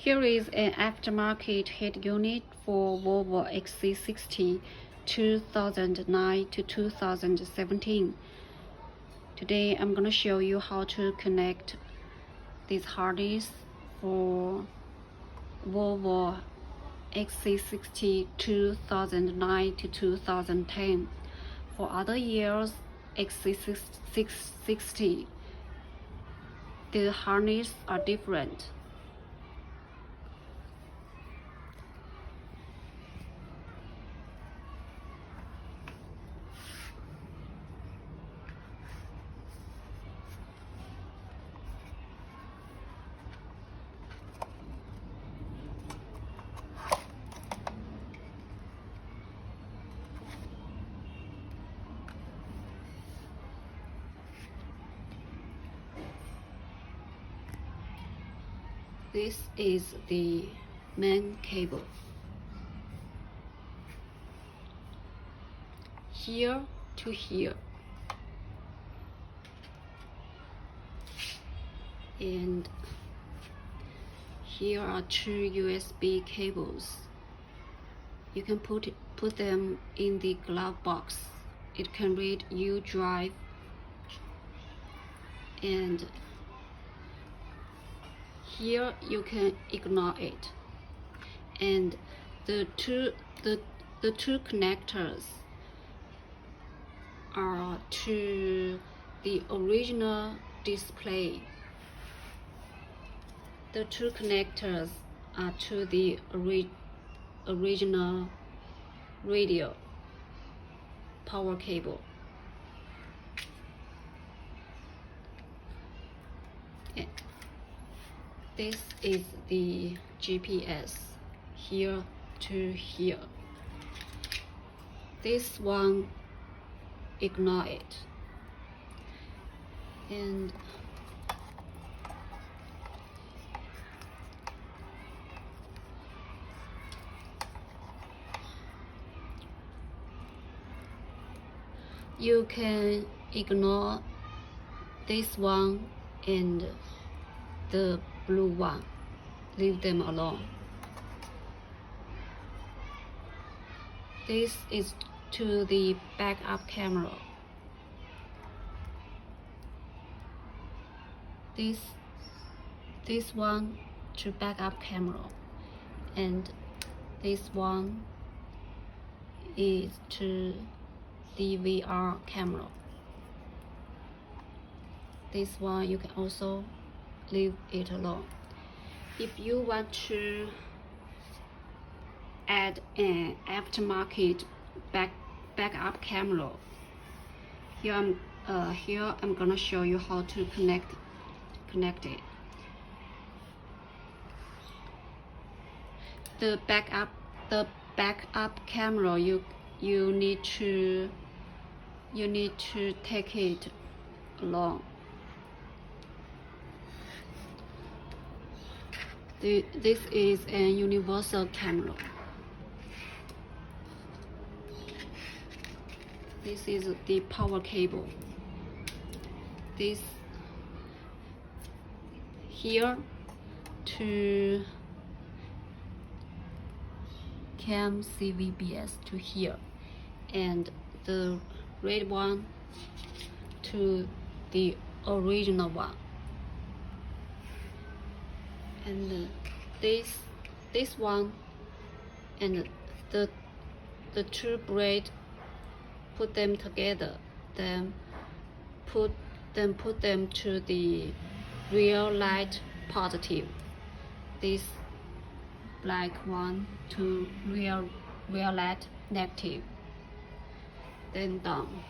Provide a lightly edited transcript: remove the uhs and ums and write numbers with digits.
Here is an aftermarket head unit for Volvo XC60 2009 to 2017. Today I'm going to show you how to connect this harness for Volvo XC60 2009 to 2010. For other years XC60, the harness are different. This is the main cable. Here to here. And here are two USB cables. You can put them in the glove box. It can read U drive, and here you can ignore it. And the two connectors are to the original display. The two connectors are to the original radio power cable. This is the GPS, here to here. This one, ignore it. And you can ignore this one and the blue one, leave them alone. This is to the backup camera. This one to backup camera, and this one is to DVR camera. This one you can also leave it alone. If you want to add an aftermarket backup camera, here I'm gonna show you how to connect it. The backup camera, you need to take it along. This is a universal camera. This is the power cable. This here to cam CVBS to here, and the red one to the original one. And this one and the two braid, put them together, then put them to the rear light positive. This black one to rear light negative. Then down.